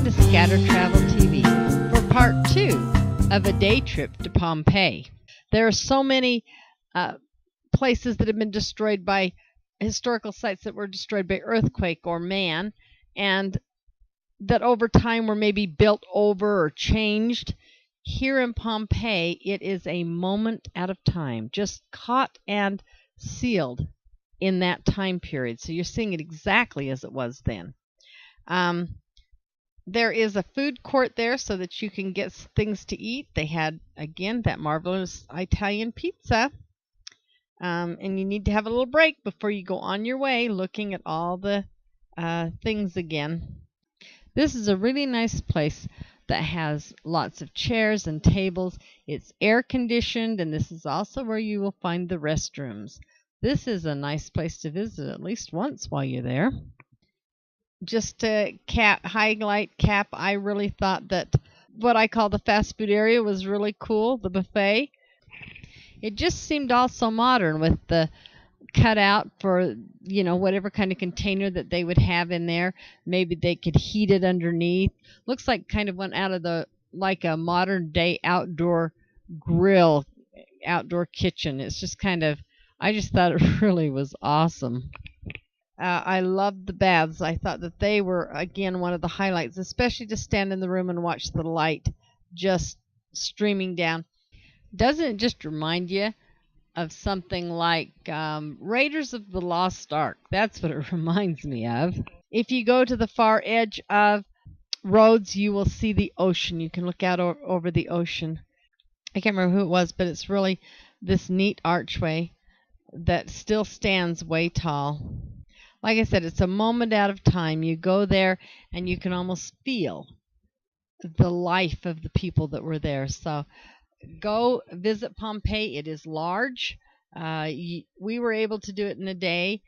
to Scatter Travel TV for part 2 of a day trip to Pompeii. There are so many places that have been destroyed by historical sites that were destroyed by earthquake or man, and that over time were maybe built over or changed. Here in Pompeii, it is a moment out of time, just caught and sealed in that time period. So you're seeing it exactly as it was then. There is a food court there so that you can get things to eat. They had, again, that marvelous Italian pizza. And you need to have a little break before you go on your way looking at all the things again. This is a really nice place that has lots of chairs and tables. It's air conditioned, and this is also where you will find the restrooms. This is a nice place to visit at least once while you're there. Just to highlight, I really thought that what I call the fast food area was really cool, the buffet. It just seemed all so modern with the cutout for, whatever kind of container that they would have in there. Maybe they could heat it underneath. Looks like kind of went out of like a modern day outdoor grill, outdoor kitchen. It's just I just thought it really was awesome. I loved the baths. I thought that they were, again, one of the highlights, especially to stand in the room and watch the light just streaming down. Doesn't it just remind you of something like Raiders of the Lost Ark? That's what it reminds me of. If you go to the far edge of Rhodes, you will see the ocean. You can look out over the ocean. I can't remember who it was, but it's really this neat archway that still stands way tall. Like I said, it's a moment out of time. You go there and you can almost feel the life of the people that were there. So go visit Pompeii. It is large. We were able to do it in a day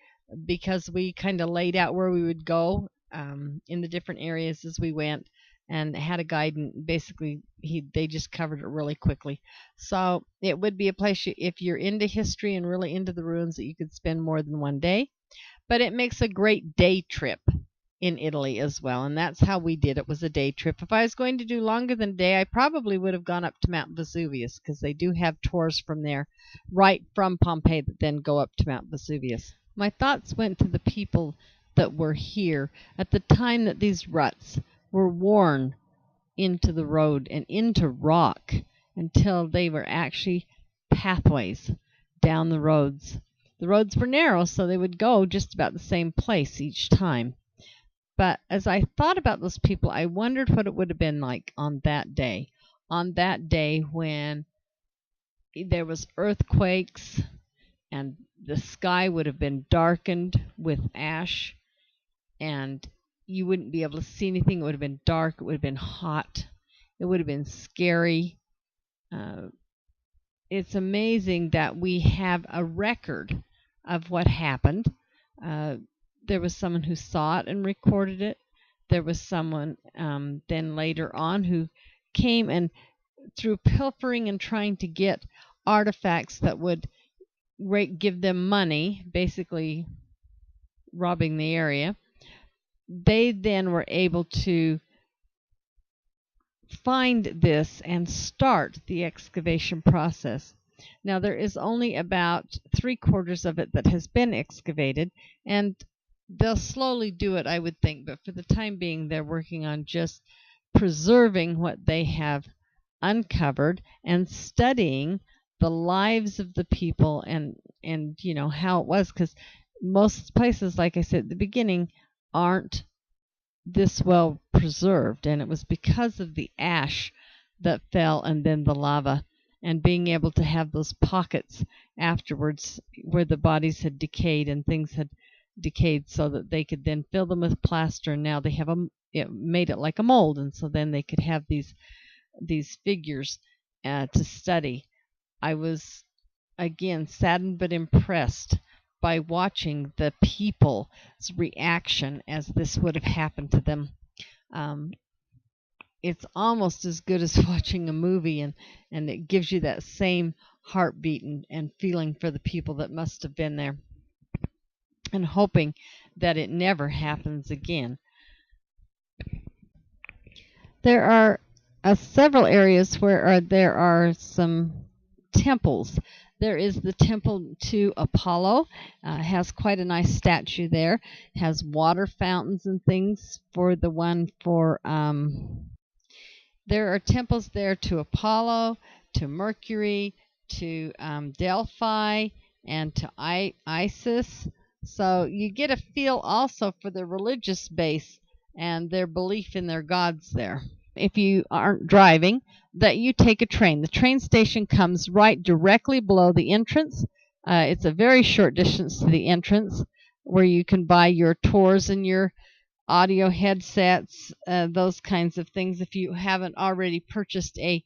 because we kind of laid out where we would go in the different areas as we went, and had a guide, and basically they just covered it really quickly. So it would be a place, if you're into history and really into the ruins, that you could spend more than one day. But it makes a great day trip in Italy as well, and that's how we did it, was a day trip. If I was going to do longer than a day, I probably would have gone up to Mount Vesuvius, because they do have tours from there, right from Pompeii, that then go up to Mount Vesuvius. My thoughts went to the people that were here at the time that these ruts were worn into the road and into rock until they were actually pathways down the roads. The roads were narrow, so they would go just about the same place each time. But as I thought about those people, I wondered what it would have been like on that day when there was earthquakes and the sky would have been darkened with ash, and you wouldn't be able to see anything. It would have been dark. It would have been hot. It would have been scary. It's amazing that we have a record of what happened. There was someone who saw it and recorded it. There was someone then later on who came and, through pilfering and trying to get artifacts that would give them money, basically robbing the area, they then were able to find this and start the excavation process. Now, there is only about 3/4 of it that has been excavated, and they'll slowly do it, I would think, but for the time being, they're working on just preserving what they have uncovered and studying the lives of the people and how it was, because most places, like I said at the beginning, aren't this well preserved, and it was because of the ash that fell and then the lava, and being able to have those pockets afterwards where the bodies had decayed and things had decayed, so that they could then fill them with plaster. And now they have made it like a mold, and so then they could have these figures to study. I was, again, saddened but impressed by watching the people's reaction as this would have happened to them. It's almost as good as watching a movie, and it gives you that same heartbeat and feeling for the people that must have been there, and hoping that it never happens again. There are several areas where there are some temples. There is the temple to Apollo. Has quite a nice statue there. Has water fountains and things for the one for. There are temples there to Apollo, to Mercury, to Delphi, and to Isis. So you get a feel also for the religious base and their belief in their gods there. If you aren't driving, that you take a train. The train station comes right directly below the entrance. It's a very short distance to the entrance where you can buy your tours and your audio headsets, those kinds of things if you haven't already purchased a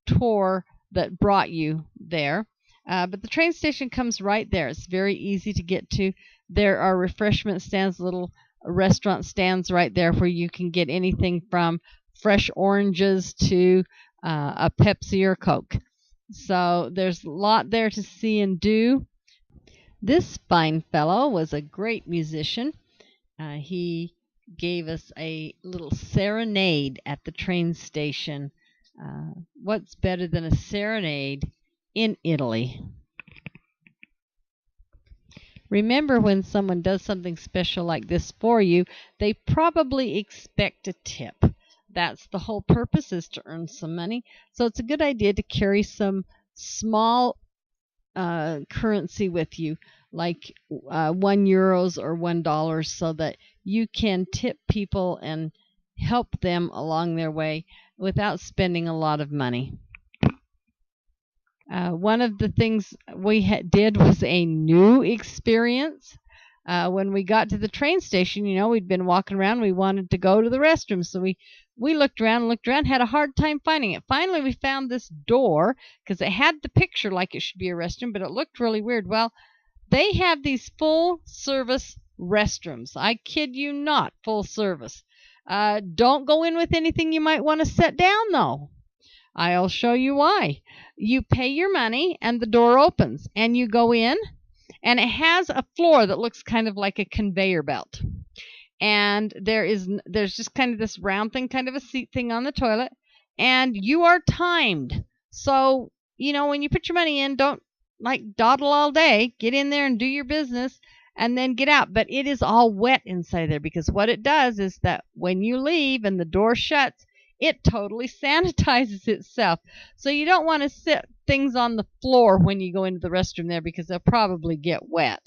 tour that brought you there. But the train station comes right there. It's very easy to get to. There are refreshment stands, little restaurant stands right there where you can get anything from fresh oranges to a Pepsi or Coke. So there's a lot there to see and do. This fine fellow was a great musician. He gave us a little serenade at the train station. What's better than a serenade in Italy? Remember, when someone does something special like this for you, they probably expect a tip. That's the whole purpose, is to earn some money. So it's a good idea to carry some small currency with you, like €1 or $1, so that you can tip people and help them along their way without spending a lot of money. One of the things we did was a new experience. When we got to the train station, we'd been walking around. We wanted to go to the restroom, so we looked around, had a hard time finding it. Finally, we found this door because it had the picture like it should be a restroom, but it looked really weird. Well, they have these full-service restrooms. I kid you not, full service. Don't go in with anything you might want to set down, though. I'll show you why. You pay your money, and the door opens, and you go in, and it has a floor that looks kind of like a conveyor belt. And there's just kind of this round thing, kind of a seat thing on the toilet, and you are timed. So, when you put your money in, don't dawdle all day. Get in there and do your business and then get out. But it is all wet inside there, because what it does is that when you leave and the door shuts, it totally sanitizes itself. So you don't want to sit things on the floor when you go into the restroom there, because they'll probably get wet.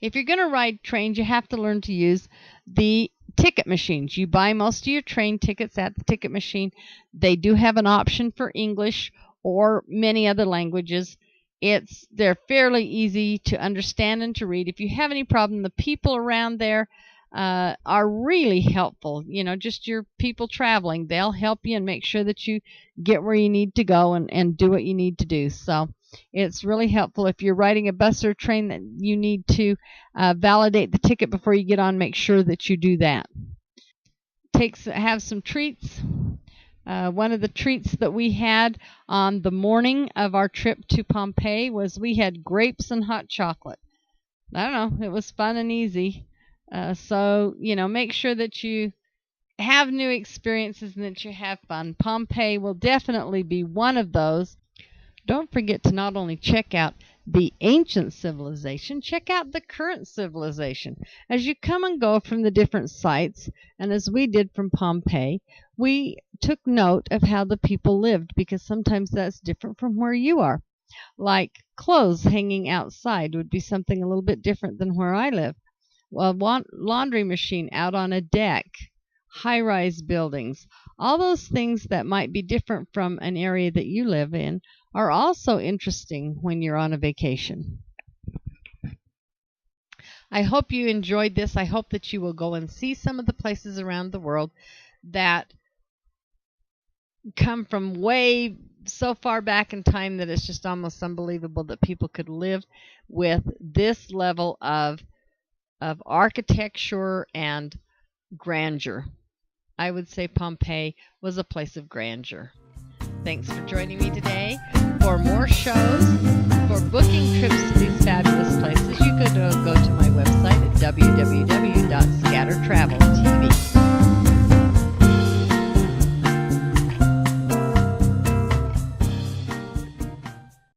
If you're going to ride trains, you have to learn to use the ticket machines. You buy most of your train tickets at the ticket machine. They do have an option for English or many other languages. They're fairly easy to understand and to read. If you have any problem, the people around there are really helpful. Just your people traveling, they'll help you and make sure that you get where you need to go and do what you need to do. So it's really helpful. If you're riding a bus or train that you need to validate the ticket before you get on, make sure that you do that. Have some treats. One of the treats that we had on the morning of our trip to Pompeii was we had grapes and hot chocolate. I don't know, it was fun and easy. So, make sure that you have new experiences and that you have fun. Pompeii will definitely be one of those. Don't forget to not only check out the ancient civilization, check out the current civilization. As you come and go from the different sites, and as we did from Pompeii, we took note of how the people lived, because sometimes that's different from where you are. Like clothes hanging outside would be something a little bit different than where I live. A laundry machine out on a deck, high-rise buildings, all those things that might be different from an area that you live in are also interesting when you're on a vacation. I hope you enjoyed this. I hope that you will go and see some of the places around the world that come from way so far back in time that it's just almost unbelievable that people could live with this level of architecture and grandeur. I would say Pompeii was a place of grandeur. Thanks for joining me today. For more shows, for booking trips to these fabulous places, you could go to my website at www